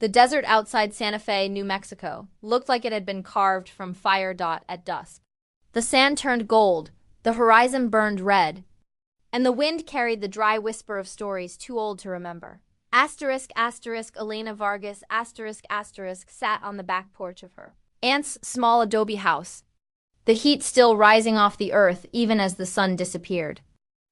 The desert outside Santa Fe, New Mexico, looked like it had been carved from fire. At dusk, the sand turned gold, the horizon burned red, and the wind carried the dry whisper of stories too old to remember. Asterisk, asterisk, Elena Vargas, asterisk, asterisk, sat on the back porch of her aunt's small adobe house, the heat still rising off the earth even as the sun disappeared.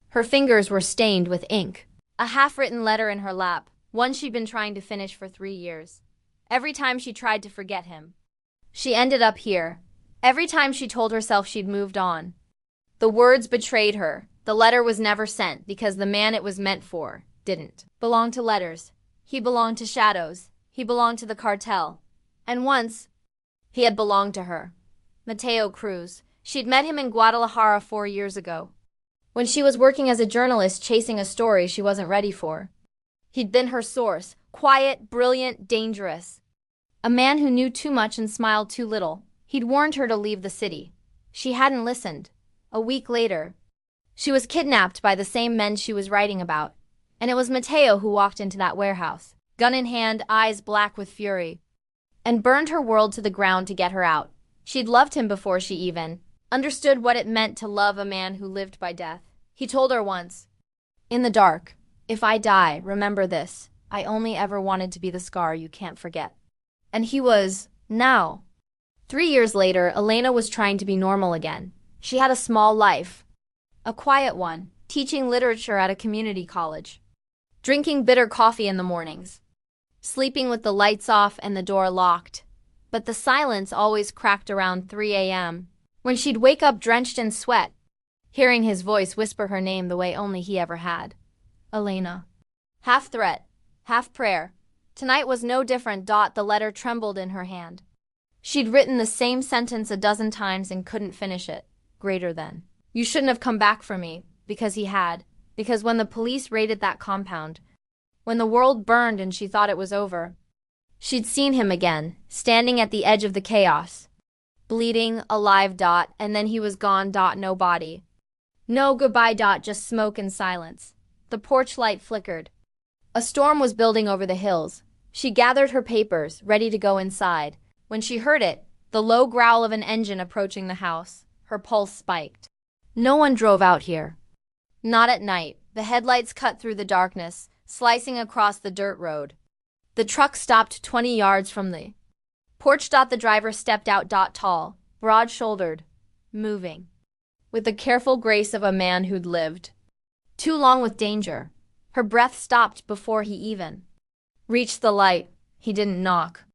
Her fingers were stained with ink. A half-written letter in her lap, one she'd been trying to finish for 3 years. Every time she tried to forget him, she ended up here. Every time she told herself she'd moved on, the words betrayed her. The letter was never sent because the man it was meant for didn't belong to letters. He belonged to shadows. He belonged to the cartel. And once, he had belonged to her. Mateo Cruz. She'd met him in Guadalajara 4 years ago, when she was working as a journalist chasing a story she wasn't ready for. He'd been her source, quiet, brilliant, dangerous. A man who knew too much and smiled too little. He'd warned her to leave the city. She hadn't listened. A week later, she was kidnapped by the same men she was writing about. And it was Mateo who walked into that warehouse, gun in hand, eyes black with fury, and burned her world to the ground to get her out. She'd loved him before she even understood what it meant to love a man who lived by death. He told her once, in the dark, "If I die, remember this. I only ever wanted to be the scar you can't forget." And he was, now. 3 years later, Elena was trying to be normal again. She had a small life, a quiet one, teaching literature at a community college, drinking bitter coffee in the mornings, sleeping with the lights off and the door locked. But the silence always cracked around 3 a.m., when she'd wake up drenched in sweat, hearing his voice whisper her name the way only he ever had. Elena. Half threat, half prayer. Tonight was no different. The letter trembled in her hand. She'd written the same sentence a dozen times and couldn't finish it. Greater than. You shouldn't have come back for me, because he had. Because when the police raided that compound, when the world burned and she thought it was over, she'd seen him again, standing at the edge of the chaos, bleeding, alive. And then he was gone. No body. No goodbye. Just smoke and silence. The porch light flickered. A storm was building over the hills. She gathered her papers, ready to go inside. When she heard it, the low growl of an engine approaching the house, her pulse spiked. No one drove out here. Not at night. The headlights cut through the darkness, slicing across the dirt road. The truck stopped 20 yards from the porch. The driver stepped out. Tall, broad-shouldered, moving, with the careful grace of a man who'd lived too long with danger. Her breath stopped before he even reached the light. He didn't knock.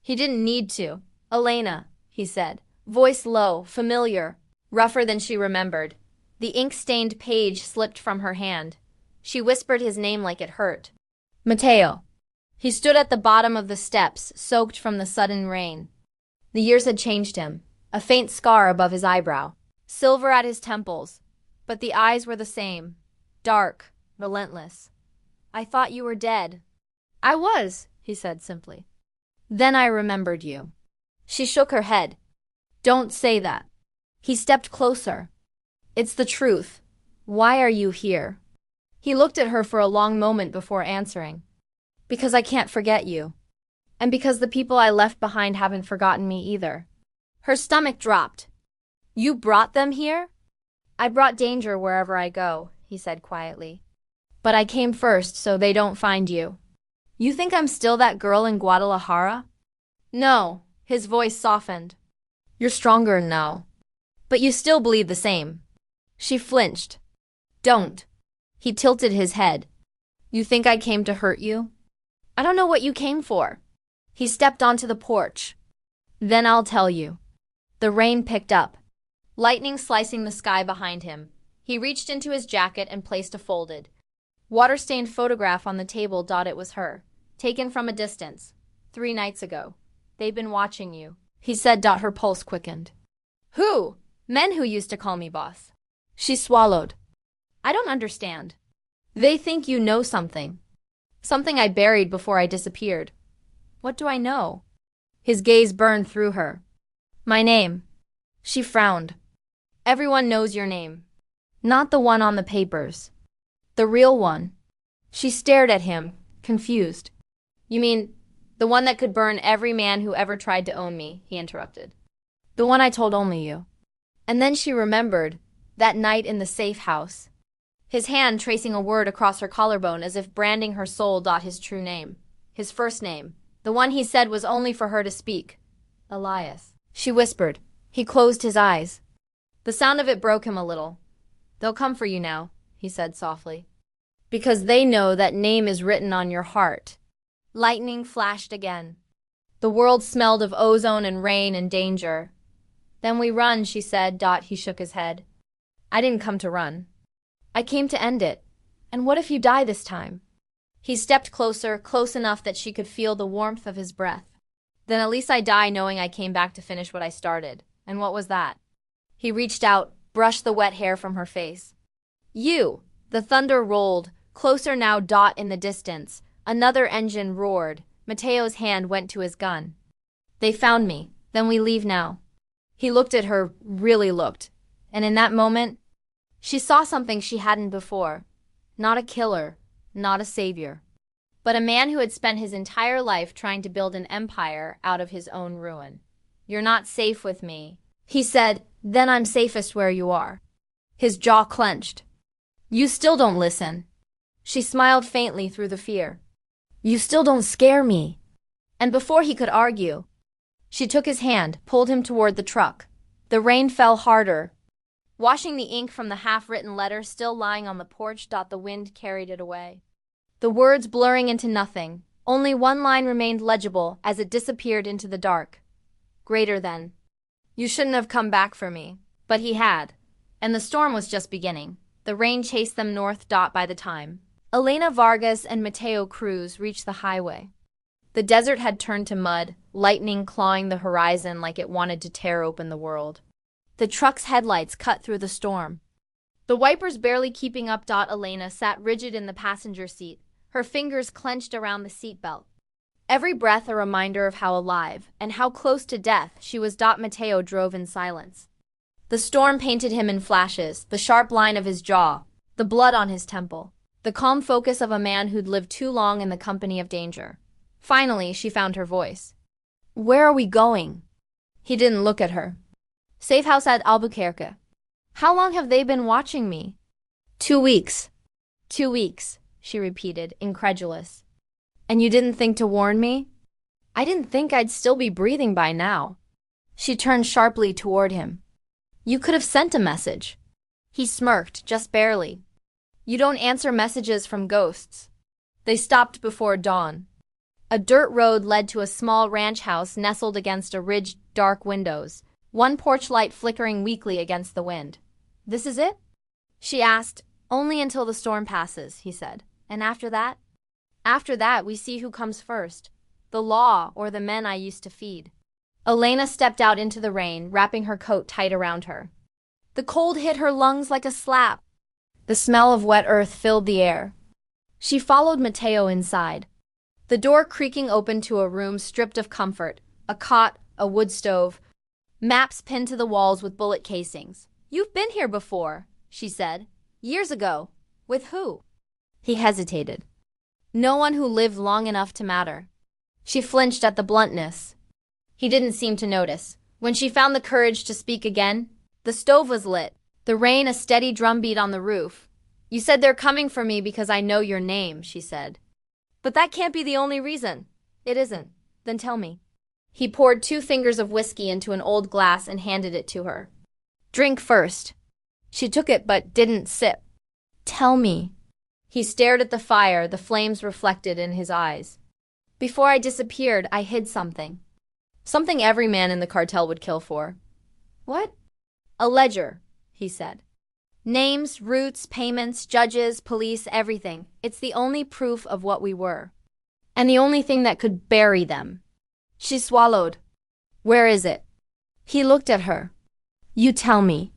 He didn't need to. Elena, he said, voice low, familiar, rougher than she remembered. The ink-stained page slipped from her hand. She whispered his name like it hurt. Mateo. He stood at the bottom of the steps, soaked from the sudden rain. The years had changed him. A faint scar above his eyebrow, silver at his temples, but the eyes were the same, dark, relentless. I thought you were dead. I was, he said simply. Then I remembered you. She shook her head. Don't say that. He stepped closer. It's the truth. Why are you here? He looked at her for a long moment before answering. Because I can't forget you. And because the people I left behind haven't forgotten me either. Her stomach dropped. You brought them here? I brought danger wherever I go, he said quietly. But I came first so they don't find you. You think I'm still that girl in Guadalajara? No, his voice softened. You're stronger now. But you still bleed the same. She flinched. Don't. He tilted his head. You think I came to hurt you? I don't know what you came for. He stepped onto the porch. Then I'll tell you. The rain picked up, lightning slicing the sky behind him. He reached into his jacket and placed a folded, water-stained photograph on the table. It was her, taken from a distance, 3 nights ago. They've been watching you, he said. Her pulse quickened. Who? Men who used to call me boss. She swallowed. I don't understand. They think you know something. Something I buried before I disappeared. What do I know? His gaze burned through her. My name. She frowned. Everyone knows your name. Not the one on the papers. The real one. She stared at him, confused. You mean The one that could burn every man who ever tried to own me, he interrupted. The one I told only you. And then she remembered that night in the safe house. His hand tracing a word across her collarbone as if branding her soul. His true name. His first name. The one he said was only for her to speak. Elias. She whispered. He closed his eyes. The sound of it broke him a little. They'll come for you now, he said softly. Because they know that name is written on your heart. Lightning flashed again. The world smelled of ozone and rain and danger. Then we run, she said. He shook his head. I didn't come to run. I came to end it. And what if you die this time? He stepped closer, close enough that she could feel the warmth of his breath. Then at least I die knowing I came back to finish what I started. And what was that? He reached out, brushed the wet hair from her face. You! The thunder rolled, closer now. In the distance, another engine roared. Mateo's hand went to his gun. They found me. Then we leave now. He looked at her, really looked. And in that moment, she saw something she hadn't before. Not a killer, not a savior, but a man who had spent his entire life trying to build an empire out of his own ruin. You're not safe with me, he said. Then I'm safest where you are. His jaw clenched. You still don't listen. She smiled faintly through the fear. You still don't scare me. And before he could argue, she took his hand, pulled him toward the truck. The rain fell harder, washing the ink from the half-written letter still lying on the porch. The wind carried it away, the words blurring into nothing. Only one line remained legible as it disappeared into the dark. Greater than. You shouldn't have come back for me. But he had. And the storm was just beginning. The rain chased them north. By the time Elena Vargas and Mateo Cruz reached the highway, the desert had turned to mud, lightning clawing the horizon like it wanted to tear open the world. The truck's headlights cut through the storm, the wipers barely keeping up. Elena sat rigid in the passenger seat, her fingers clenched around the seatbelt. Every breath a reminder of how alive and how close to death she was. Mateo drove in silence. The storm painted him in flashes, the sharp line of his jaw, the blood on his temple, the calm focus of a man who'd lived too long in the company of danger. Finally, she found her voice. Where are we going? He didn't look at her. Safe house at Albuquerque. How long have they been watching me? 2 weeks. 2 weeks, she repeated, incredulous. And you didn't think to warn me? I didn't think I'd still be breathing by now. She turned sharply toward him. You could have sent a message. He smirked, just barely. You don't answer messages from ghosts. They stopped before dawn. A dirt road led to a small ranch house nestled against a ridge. Dark windows, one porch light flickering weakly against the wind. This is it? She asked. Only until the storm passes, he said. And after that? After that, we see who comes first. The law or the men I used to feed. Elena stepped out into the rain, wrapping her coat tight around her. The cold hit her lungs like a slap. The smell of wet earth filled the air. She followed Mateo inside. The door creaking open to a room stripped of comfort, a cot, a wood stove, maps pinned to the walls with bullet casings. You've been here before, she said. Years ago. With who? He hesitated. No one who lived long enough to matter. She flinched at the bluntness. He didn't seem to notice. When she found the courage to speak again, the stove was lit, the rain a steady drumbeat on the roof. You said they're coming for me because I know your name, she said. But that can't be the only reason. It isn't. Then tell me. He poured 2 fingers of whiskey into an old glass and handed it to her. Drink first. She took it but didn't sip. Tell me. He stared at the fire, the flames reflected in his eyes. Before I disappeared, I hid something. Something every man in the cartel would kill for. What? A ledger, he said. Names, routes, payments, judges, police, everything. It's the only proof of what we were. And the only thing that could bury them. She swallowed. Where is it? He looked at her. You tell me.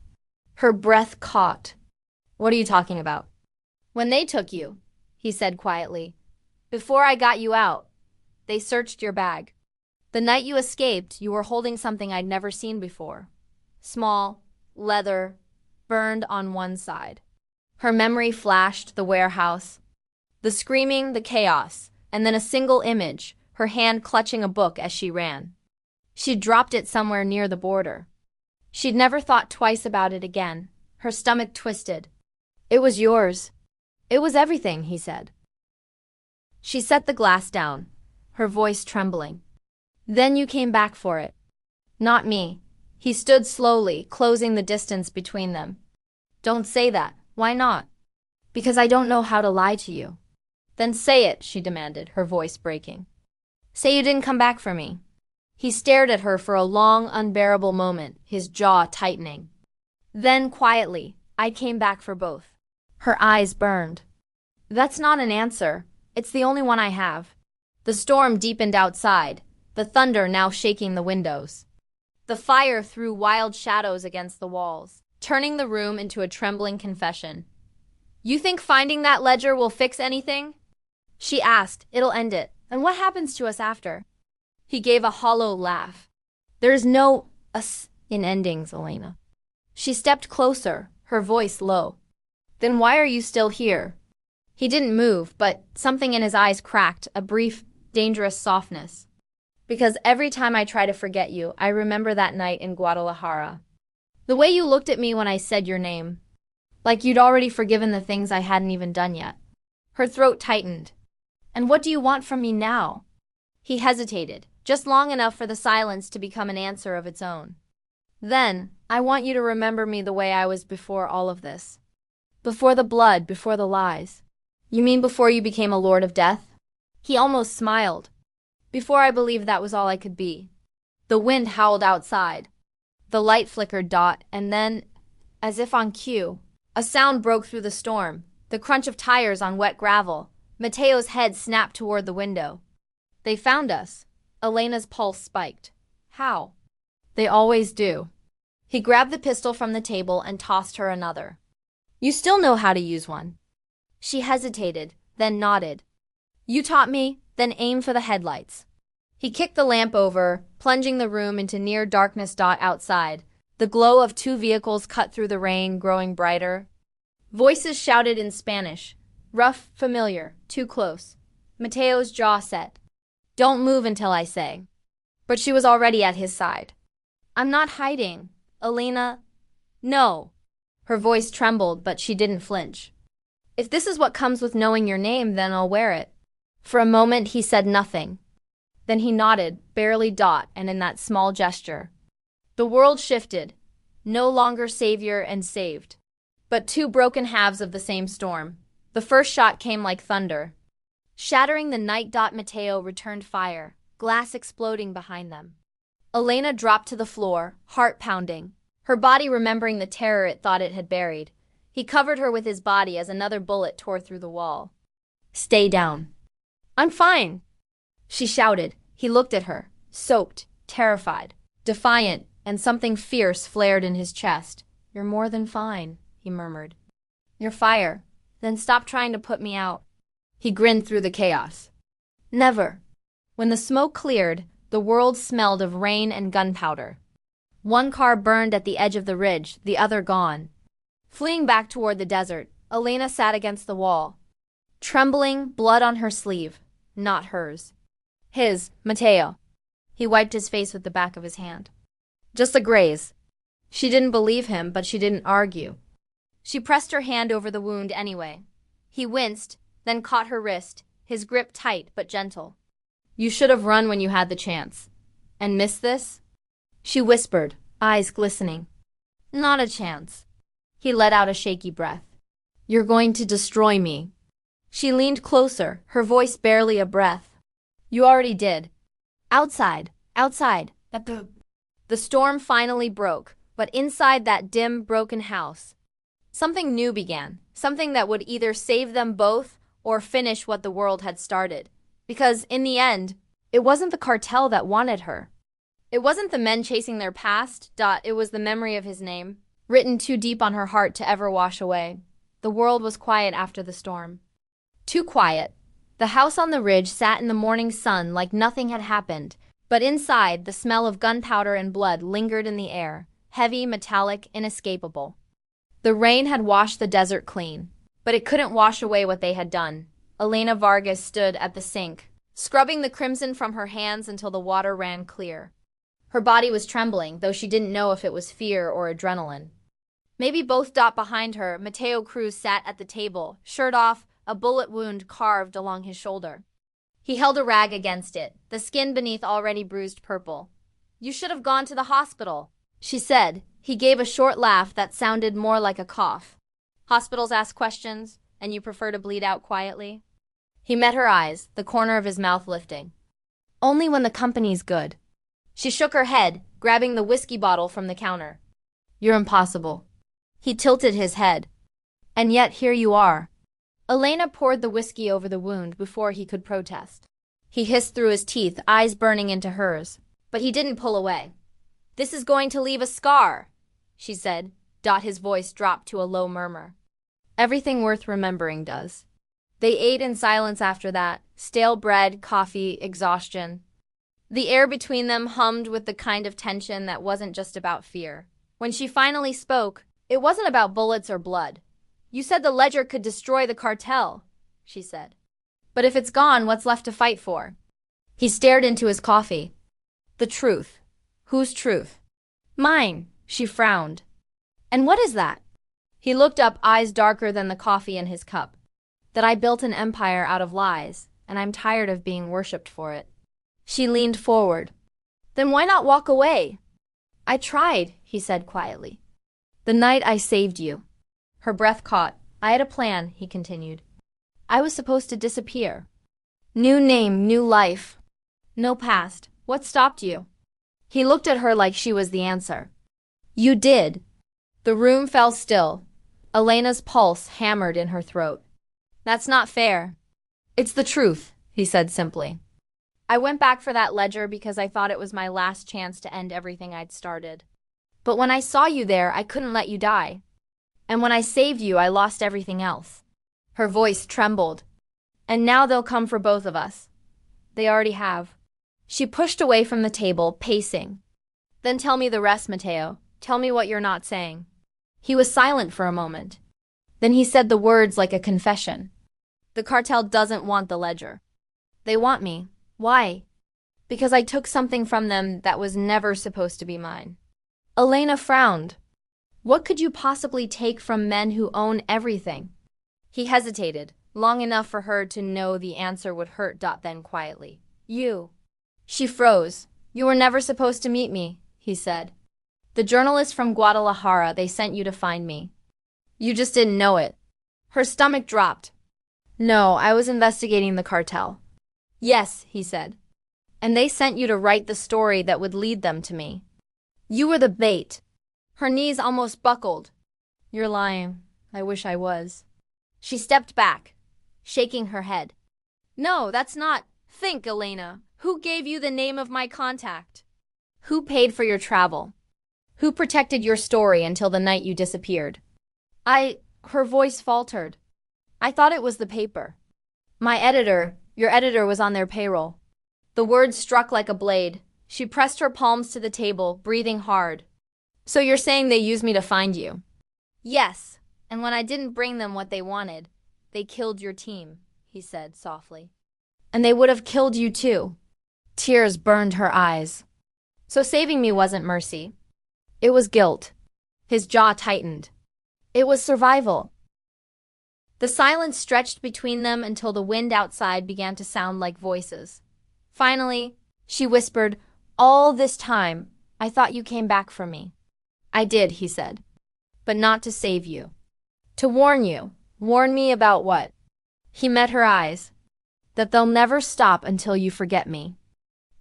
Her breath caught. What are you talking about? When they took you, he said quietly. Before I got you out, they searched your bag. The night you escaped, you were holding something I'd never seen before. Small, leather, burned on one side. Her memory flashed the warehouse, the screaming, the chaos, and then a single image, her hand clutching a book as she ran. She'd dropped it somewhere near the border. She'd never thought twice about it again. Her stomach twisted. "It was yours. It was everything," he said. She set the glass down, her voice trembling. "Then you came back for it." "Not me." He stood slowly, closing the distance between them. "Don't say that." "Why not?" "Because I don't know how to lie to you." "Then say it," she demanded, her voice breaking. "Say you didn't come back for me." He stared at her for a long, unbearable moment, his jaw tightening. Then, quietly, "I came back for both." Her eyes burned. "That's not an answer. It's the only one I have." The storm deepened outside, the thunder now shaking the windows. The fire threw wild shadows against the walls, turning the room into a trembling confession. "You think finding that ledger will fix anything?" she asked. "It'll end it. And what happens to us after?" He gave a hollow laugh. "There's no us in endings, Elena." She stepped closer, her voice low. "Then why are you still here?" He didn't move, but something in his eyes cracked, a brief, dangerous softness. "Because every time I try to forget you, I remember that night in Guadalajara. The way you looked at me when I said your name. Like you'd already forgiven the things I hadn't even done yet." Her throat tightened. "And what do you want from me now?" He hesitated, just long enough for the silence to become an answer of its own. "Then, I want you to remember me the way I was before all of this. Before the blood, before the lies." "You mean before you became a lord of death?" He almost smiled. "Before I believed that was all I could be." The wind howled outside. The light flickered and then, as if on cue, a sound broke through the storm, the crunch of tires on wet gravel. Mateo's head snapped toward the window. "They found us." Elena's pulse spiked. "How?" "They always do." He grabbed the pistol from the table and tossed her another. "You still know how to use one." She hesitated, then nodded. "You taught me, then aim for the headlights." He kicked the lamp over, plunging the room into near darkness. Outside, the glow of two vehicles cut through the rain, growing brighter. Voices shouted in Spanish, rough, familiar, too close. Mateo's jaw set. "Don't move until I say." But she was already at his side. "I'm not hiding, Elena." "No." Her voice trembled, but she didn't flinch. "If this is what comes with knowing your name, then I'll wear it." For a moment he said nothing. Then he nodded, barely, and in that small gesture. The world shifted, no longer savior and saved, but two broken halves of the same storm. The first shot came like thunder, shattering the night. Mateo returned fire, glass exploding behind them. Elena dropped to the floor, heart pounding, her body remembering the terror it thought it had buried. He covered her with his body as another bullet tore through the wall. "Stay down." "I'm fine," she shouted. He looked at her, soaked, terrified, defiant, and something fierce flared in his chest. "You're more than fine," he murmured. "You're fire. Then stop trying to put me out." He grinned through the chaos. "Never." When the smoke cleared, the world smelled of rain and gunpowder. One car burned at the edge of the ridge, the other gone. Fleeing back toward the desert, Elena sat against the wall, trembling, blood on her sleeve. Not hers. His, Mateo. He wiped his face with the back of his hand. "Just a graze." She didn't believe him, but she didn't argue. She pressed her hand over the wound anyway. He winced, then caught her wrist, his grip tight but gentle. "You should have run when you had the chance. And missed this?" She whispered, eyes glistening. "Not a chance." He let out a shaky breath. "You're going to destroy me." She leaned closer, her voice barely a breath. "You already did." Outside. The storm finally broke, but inside that dim, broken house, something new began, something that would either save them both or finish what the world had started. Because, in the end, it wasn't the cartel that wanted her. It wasn't the men chasing their past. It was the memory of his name, written too deep on her heart to ever wash away. The world was quiet after the storm. Too quiet. The house on the ridge sat in the morning sun like nothing had happened, but inside, the smell of gunpowder and blood lingered in the air, heavy, metallic, inescapable. The rain had washed the desert clean, but it couldn't wash away what they had done. Elena Vargas stood at the sink, scrubbing the crimson from her hands until the water ran clear. Her body was trembling, though she didn't know if it was fear or adrenaline. Maybe both. Behind her, Mateo Cruz sat at the table, shirt off, a bullet wound carved along his shoulder. He held a rag against it, the skin beneath already bruised purple. "You should have gone to the hospital," she said. He gave a short laugh that sounded more like a cough. "Hospitals ask questions, and you prefer to bleed out quietly?" He met her eyes, the corner of his mouth lifting. "Only when the company's good." She shook her head, grabbing the whiskey bottle from the counter. "You're impossible." He tilted his head. "And yet here you are." Elena poured the whiskey over the wound before he could protest. He hissed through his teeth, eyes burning into hers. But he didn't pull away. "This is going to leave a scar," she said. His voice dropped to a low murmur. "Everything worth remembering does." They ate in silence after that, stale bread, coffee, exhaustion. The air between them hummed with the kind of tension that wasn't just about fear. When she finally spoke, it wasn't about bullets or blood. "You said the ledger could destroy the cartel," she said. "But if it's gone, what's left to fight for?" He stared into his coffee. "The truth." "Whose truth?" "Mine," she frowned. "And what is that?" He looked up, eyes darker than the coffee in his cup. "That I built an empire out of lies, and I'm tired of being worshipped for it." She leaned forward. "Then why not walk away?" "I tried," he said quietly. "The night I saved you." Her breath caught. "I had a plan," he continued. "I was supposed to disappear. New name, new life. No past. What stopped you?" He looked at her like she was the answer. "You did." The room fell still. Elena's pulse hammered in her throat. "That's not fair." "It's the truth," he said simply. "I went back for that ledger because I thought it was my last chance to end everything I'd started. But when I saw you there, I couldn't let you die. And when I saved you, I lost everything else." Her voice trembled. "And now they'll come for both of us. They already have." She pushed away from the table, pacing. "Then tell me the rest, Mateo. Tell me what you're not saying." He was silent for a moment. Then he said the words like a confession. "The cartel doesn't want the ledger. They want me. Why? Because I took something from them that was never supposed to be mine." Elena frowned. What could you possibly take from men who own everything? He hesitated, long enough for her to know the answer would hurt. Then quietly, "You." She froze. "You were never supposed to meet me," he said. "The journalist from Guadalajara, they sent you to find me. You just didn't know it." Her stomach dropped. "No, I was investigating the cartel." "Yes," he said. "And they sent you to write the story that would lead them to me. You were the bait." Her knees almost buckled. "You're lying. I wish I was." She stepped back, shaking her head. "No, that's not. Think, Elena. Who gave you the name of my contact? Who paid for your travel? Who protected your story until the night you disappeared?" Her voice faltered. "I thought it was the paper. My editor, your editor was on their payroll." The words struck like a blade. She pressed her palms to the table, breathing hard. "So you're saying they used me to find you?" "Yes, and when I didn't bring them what they wanted, they killed your team," he said softly. "And they would have killed you too." Tears burned her eyes. "So saving me wasn't mercy. It was guilt." His jaw tightened. "It was survival." The silence stretched between them until the wind outside began to sound like voices. Finally, she whispered, "All this time, I thought you came back for me." "I did," he said. "But not to save you. To warn you." "Warn me about what?" He met her eyes. "That they'll never stop until you forget me.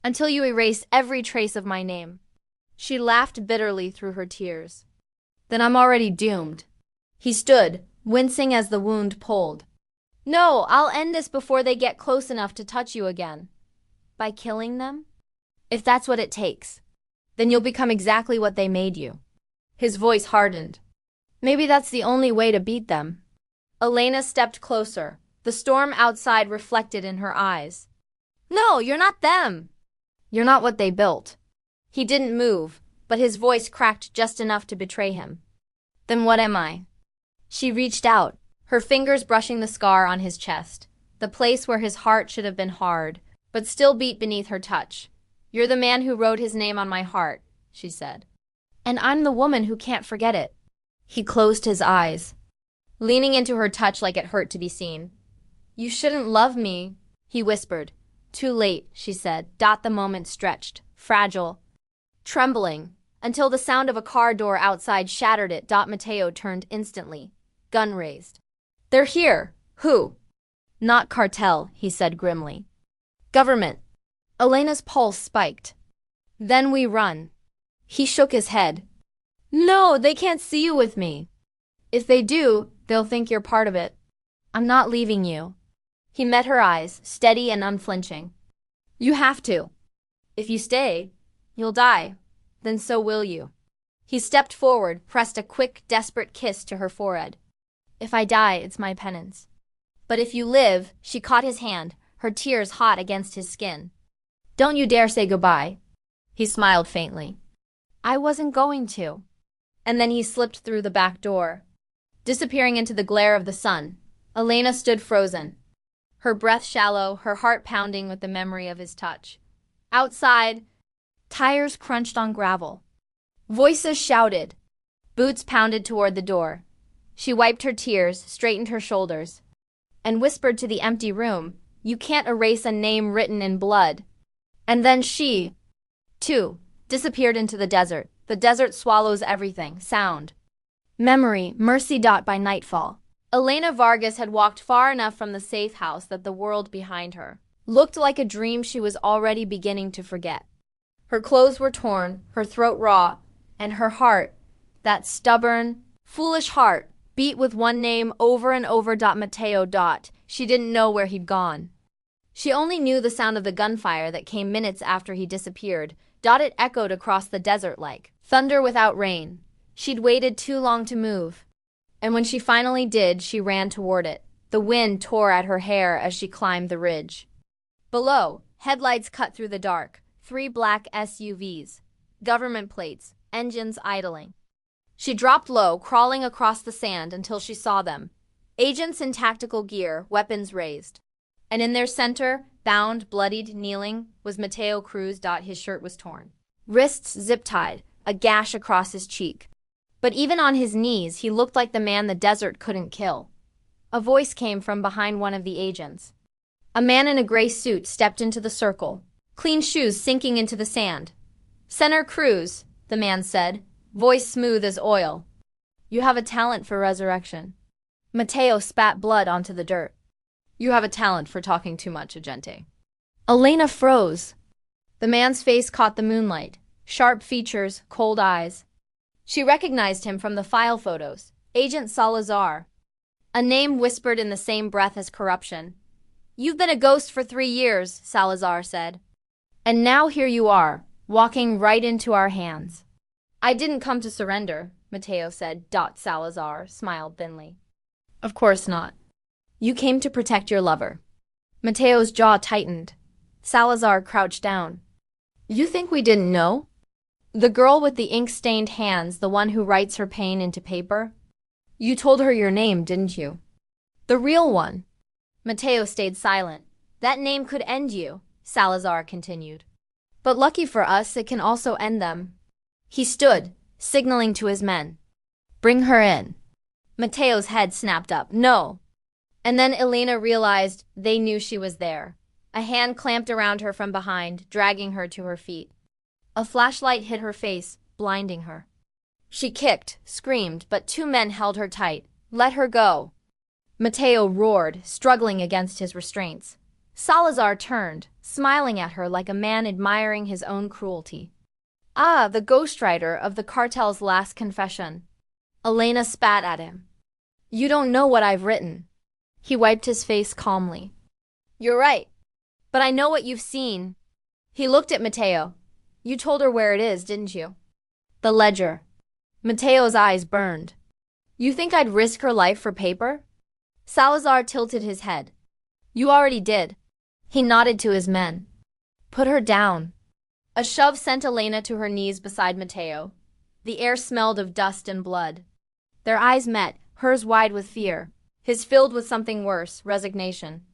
Until you erase every trace of my name." She laughed bitterly through her tears. "Then I'm already doomed." He stood, wincing as the wound pulled. "No, I'll end this before they get close enough to touch you again." "By killing them?" "If that's what it takes. Then you'll become exactly what they made you." His voice hardened. "Maybe that's the only way to beat them." Elena stepped closer. The storm outside reflected in her eyes. "No, you're not them." "You're not what they built." He didn't move, but his voice cracked just enough to betray him. "Then what am I?" She reached out, her fingers brushing the scar on his chest, the place where his heart should have been hard. but still beat beneath her touch. "You're the man who wrote his name on my heart," she said. "And I'm the woman who can't forget it." He closed his eyes, leaning into her touch like it hurt to be seen. "You shouldn't love me," he whispered. "Too late," she said. The moment stretched, fragile, trembling, until the sound of a car door outside shattered it. Mateo turned instantly, gun raised. "They're here." "Who?" "Not Cartel," he said grimly. "Government." Elena's pulse spiked. "Then we run." He shook his head. "No, they can't see you with me. If they do, they'll think you're part of it. I'm not leaving you." He met her eyes, steady and unflinching. "You have to. If you stay, you'll die. Then so will you." He stepped forward, pressed a quick, desperate kiss to her forehead. "If I die, it's my penance. But if you live," she caught his hand, her tears hot against his skin. "Don't you dare say goodbye." He smiled faintly. "I wasn't going to." And then he slipped through the back door, disappearing into the glare of the sun. Elena stood frozen, her breath shallow, her heart pounding with the memory of his touch. Outside, tires crunched on gravel. Voices shouted. Boots pounded toward the door. She wiped her tears, straightened her shoulders, and whispered to the empty room, "You can't erase a name written in blood." And then she, too, disappeared into the desert. The desert swallows everything: sound, memory, mercy. By nightfall, Elena Vargas had walked far enough from the safe house that the world behind her looked like a dream she was already beginning to forget. Her clothes were torn, her throat raw, and her heart, that stubborn, foolish heart, beat with one name over and over: Mateo. She didn't know where he'd gone. She only knew the sound of the gunfire that came minutes after he disappeared. It echoed across the desert like thunder without rain. She'd waited too long to move. And when she finally did, she ran toward it. The wind tore at her hair as she climbed the ridge. Below, headlights cut through the dark. 3 black SUVs. Government plates, engines idling. She dropped low, crawling across the sand until she saw them. Agents in tactical gear, weapons raised. And in their center, bound, bloodied, kneeling, was Mateo Cruz. His shirt was torn, wrists zip-tied, a gash across his cheek. But even on his knees, he looked like the man the desert couldn't kill. A voice came from behind one of the agents. A man in a gray suit stepped into the circle, clean shoes sinking into the sand. "Senator Cruz," the man said, voice smooth as oil. "You have a talent for resurrection." Mateo spat blood onto the dirt. "You have a talent for talking too much, agente." Elena froze. The man's face caught the moonlight. Sharp features, cold eyes. She recognized him from the file photos. Agent Salazar. A name whispered in the same breath as corruption. "You've been a ghost for 3 years," Salazar said. "And now here you are, walking right into our hands." "I didn't come to surrender," Mateo said. Salazar smiled thinly. "Of course not. You came to protect your lover." Mateo's jaw tightened. Salazar crouched down. "You think we didn't know? The girl with the ink-stained hands, the one who writes her pain into paper? You told her your name, didn't you? The real one." Mateo stayed silent. "That name could end you," Salazar continued. "But lucky for us, it can also end them." He stood, signaling to his men. "Bring her in." Mateo's head snapped up. "No." And then Elena realized they knew she was there. A hand clamped around her from behind, dragging her to her feet. A flashlight hit her face, blinding her. She kicked, screamed, but 2 men held her tight. "Let her go." Mateo roared, struggling against his restraints. Salazar turned, smiling at her like a man admiring his own cruelty. "Ah, the ghostwriter of the cartel's last confession." Elena spat at him. "You don't know what I've written." He wiped his face calmly. "You're right. But I know what you've seen." He looked at Mateo. "You told her where it is, didn't you?" "The ledger." Mateo's eyes burned. "You think I'd risk her life for paper?" Salazar tilted his head. "You already did." He nodded to his men. "Put her down." A shove sent Elena to her knees beside Mateo. The air smelled of dust and blood. Their eyes met, hers wide with fear, his filled with something worse, resignation.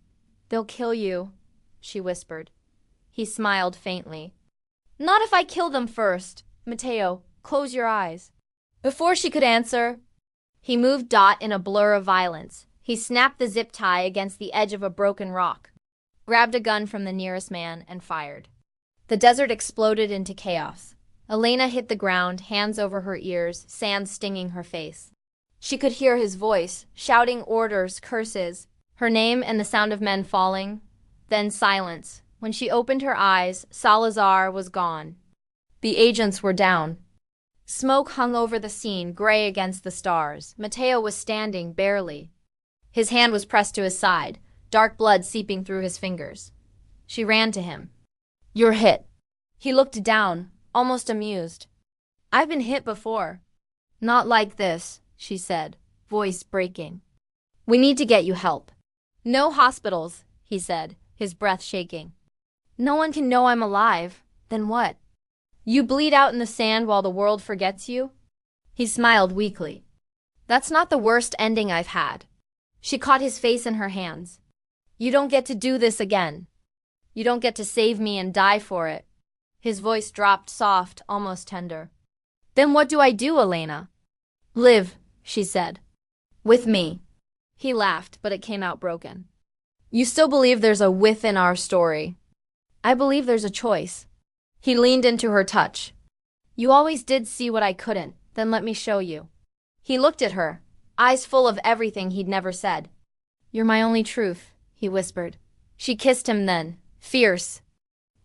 "They'll kill you," she whispered. He smiled faintly. Not if I kill them first. Mateo, close your eyes. Before she could answer, he moved Dot in a blur of violence. He snapped the zip tie against the edge of a broken rock, grabbed a gun from the nearest man, and fired. The desert exploded into chaos. Elena hit the ground, hands over her ears, sand stinging her face. She could hear his voice, shouting orders, curses, her name and the sound of men falling. Then silence. When she opened her eyes, Salazar was gone. The agents were down. Smoke hung over the scene, gray against the stars. Mateo was standing, barely. His hand was pressed to his side, dark blood seeping through his fingers. She ran to him. You're hit. He looked down, almost amused. I've been hit before. Not like this, she said, voice breaking. We need to get you help. No hospitals, he said, his breath shaking. No one can know I'm alive. Then what? You bleed out in the sand while the world forgets you? He smiled weakly. That's not the worst ending I've had. She caught his face in her hands. You don't get to do this again. You don't get to save me and die for it. His voice dropped soft, almost tender. Then what do I do, Elena? Live, she said. With me. He laughed, but it came out broken. You still believe there's a within our story? I believe there's a choice. He leaned into her touch. You always did see what I couldn't, then let me show you. He looked at her, eyes full of everything he'd never said. You're my only truth, he whispered. She kissed him then, fierce,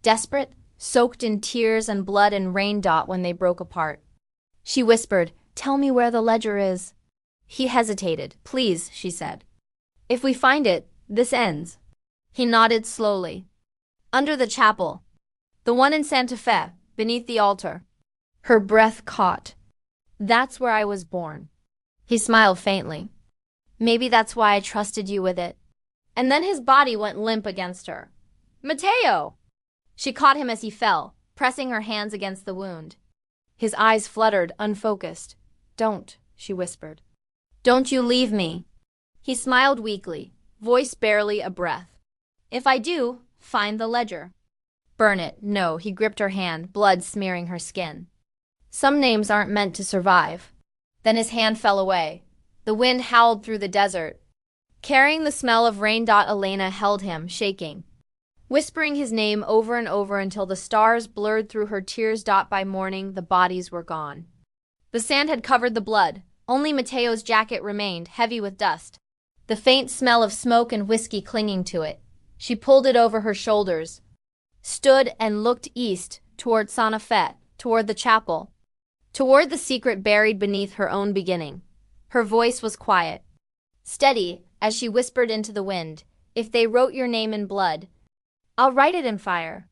desperate, soaked in tears and blood and rain. When they broke apart. She whispered, tell me where the ledger is. He hesitated. Please, she said. If we find it, this ends. He nodded slowly. Under the chapel. The one in Santa Fe, beneath the altar. Her breath caught. That's where I was born. He smiled faintly. Maybe that's why I trusted you with it. And then his body went limp against her. Mateo! She caught him as he fell, pressing her hands against the wound. His eyes fluttered, unfocused. Don't, she whispered. Don't you leave me. He smiled weakly, voice barely a breath. If I do, find the ledger. Burn it. No, he gripped her hand, blood smearing her skin. Some names aren't meant to survive. Then his hand fell away. The wind howled through the desert. Carrying the smell of rain. Elena held him, shaking, whispering his name over and over until the stars blurred through her tears. By morning, the bodies were gone. The sand had covered the blood. Only Mateo's jacket remained, heavy with dust, the faint smell of smoke and whiskey clinging to it. She pulled it over her shoulders, stood and looked east, toward Santa Fe, toward the chapel, toward the secret buried beneath her own beginning. Her voice was quiet, steady, as she whispered into the wind, if they wrote your name in blood, I'll write it in fire.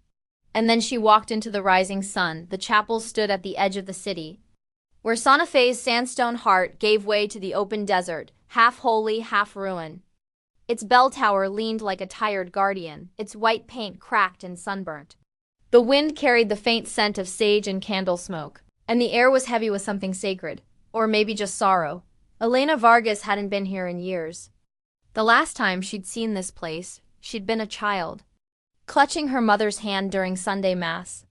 And then she walked into the rising sun. The chapel stood at the edge of the city, where Santa Fe's sandstone heart gave way to the open desert, half holy, half ruin. Its bell tower leaned like a tired guardian, its white paint cracked and sunburnt. The wind carried the faint scent of sage and candle smoke, and the air was heavy with something sacred, or maybe just sorrow. Elena Vargas hadn't been here in years. The last time she'd seen this place, she'd been a child, clutching her mother's hand during Sunday Mass,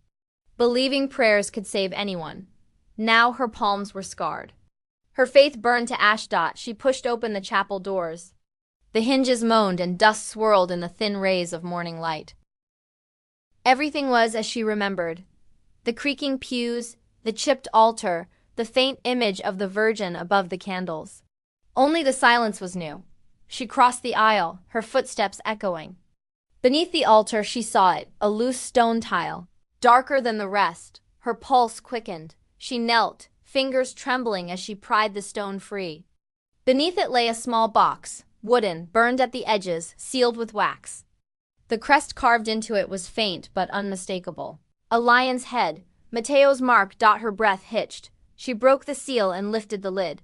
believing prayers could save anyone. Now her palms were scarred. Her faith burned to ash. She pushed open the chapel doors. The hinges moaned and dust swirled in the thin rays of morning light. Everything was as she remembered. The creaking pews, the chipped altar, the faint image of the Virgin above the candles. Only the silence was new. She crossed the aisle, her footsteps echoing. Beneath the altar she saw it, a loose stone tile, darker than the rest. Her pulse quickened. She knelt, fingers trembling as she pried the stone free. Beneath it lay a small box, wooden, burned at the edges, sealed with wax. The crest carved into it was faint but unmistakable. A lion's head, Mateo's mark. Her breath hitched. She broke the seal and lifted the lid.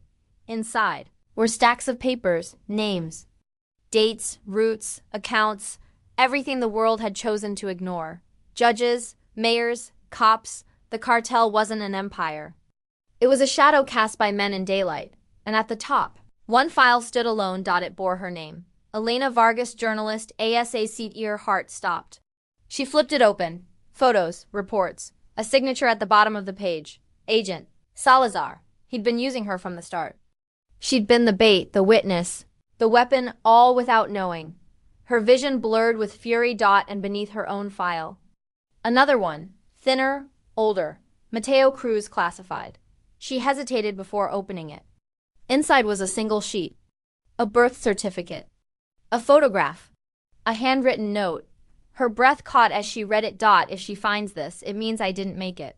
Inside were stacks of papers, names, dates, routes, accounts, everything the world had chosen to ignore. Judges, mayors, cops. The cartel wasn't an empire. It was a shadow cast by men in daylight, and at the top, one file stood alone. It bore her name. Elena Vargas, journalist, ASAC. Her heart stopped. She flipped it open. Photos, reports, a signature at the bottom of the page. Agent Salazar. He'd been using her from the start. She'd been the bait, the witness, the weapon, all without knowing. Her vision blurred with fury. And beneath her own file. Another one, thinner, older. Mateo Cruz classified. She hesitated before opening it. Inside was a single sheet. A birth certificate. A photograph. A handwritten note. Her breath caught as she read it. If she finds this, it means I didn't make it.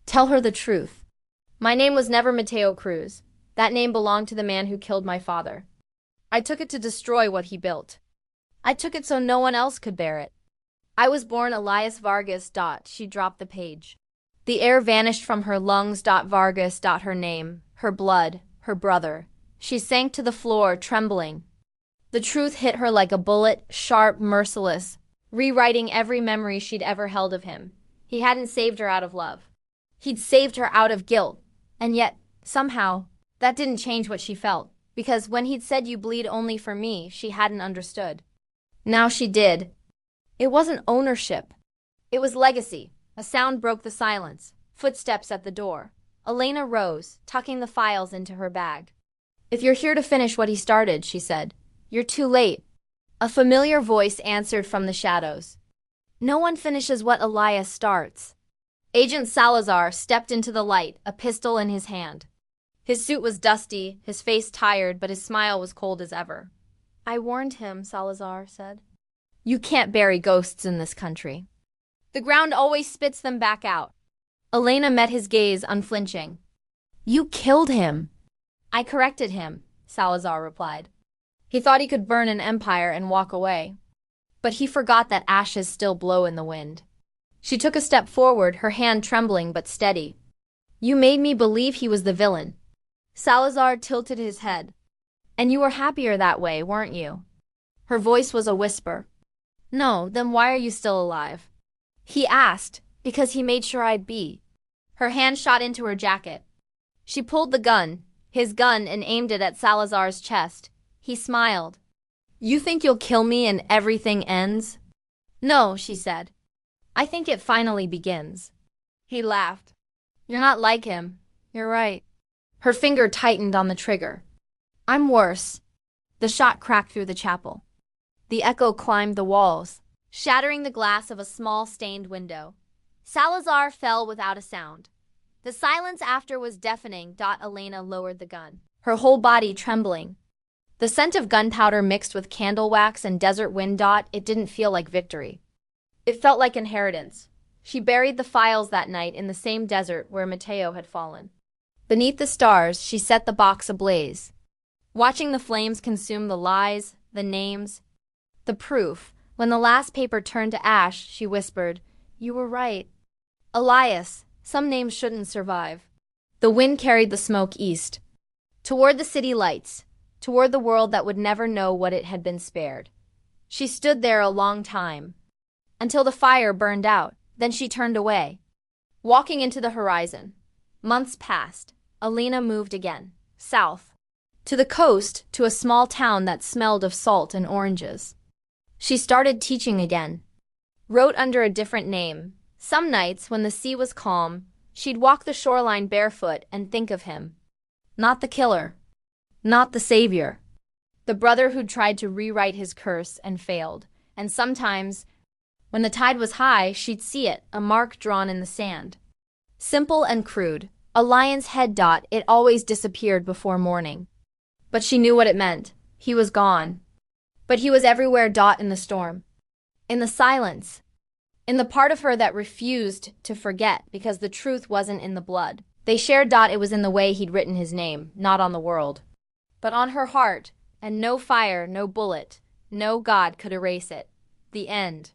Tell her the truth. My name was never Mateo Cruz. That name belonged to the man who killed my father. I took it to destroy what he built. I took it so no one else could bear it. I was born Elias Vargas. She dropped the page. The air vanished from her lungs. Vargas. Her name, her blood, her brother. She sank to the floor, trembling. The truth hit her like a bullet, sharp, merciless, rewriting every memory she'd ever held of him. He hadn't saved her out of love. He'd saved her out of guilt. And yet, somehow, that didn't change what she felt. Because when he'd said you bleed only for me, she hadn't understood. Now she did. It wasn't ownership. It was legacy. A sound broke the silence. Footsteps at the door. Elena rose, tucking the files into her bag. If you're here to finish what he started, she said, you're too late. A familiar voice answered from the shadows. No one finishes what Elias starts. Agent Salazar stepped into the light, a pistol in his hand. His suit was dusty, his face tired, but his smile was cold as ever. I warned him, Salazar said. You can't bury ghosts in this country. The ground always spits them back out. Elena met his gaze, unflinching. You killed him. I corrected him, Salazar replied. He thought he could burn an empire and walk away. But he forgot that ashes still blow in the wind. She took a step forward, her hand trembling but steady. You made me believe he was the villain. Salazar tilted his head. And you were happier that way, weren't you? Her voice was a whisper. No, then why are you still alive? He asked, because he made sure I'd be. Her hand shot into her jacket. She pulled the gun, his gun, and aimed it at Salazar's chest. He smiled. You think you'll kill me and everything ends? No, she said. I think it finally begins. He laughed. You're not like him. You're right. Her finger tightened on the trigger. I'm worse. The shot cracked through the chapel. The echo climbed the walls, shattering the glass of a small stained window. Salazar fell without a sound. The silence after was deafening. Elena lowered the gun, her whole body trembling. The scent of gunpowder mixed with candle wax and desert wind. It didn't feel like victory. It felt like inheritance. She buried the files that night in the same desert where Mateo had fallen. Beneath the stars, she set the box ablaze, watching the flames consume the lies, the names, the proof. When the last paper turned to ash, she whispered, You were right. Elias, some names shouldn't survive. The wind carried the smoke east, toward the city lights, toward the world that would never know what it had been spared. She stood there a long time, until the fire burned out. Then she turned away, walking into the horizon. Months passed. Elena moved again, south, to the coast, to a small town that smelled of salt and oranges. She started teaching again, wrote under a different name. Some nights, when the sea was calm, she'd walk the shoreline barefoot and think of him. Not the killer, not the savior, the brother who'd tried to rewrite his curse and failed. And sometimes, when the tide was high, she'd see it, a mark drawn in the sand. Simple and crude, a lion's head. It always disappeared before morning. But she knew what it meant. He was gone. But he was everywhere. In the storm, in the silence, in the part of her that refused to forget because the truth wasn't in the blood they shared. It was in the way he'd written his name, not on the world, but on her heart, and no fire, no bullet, no God could erase it. The end.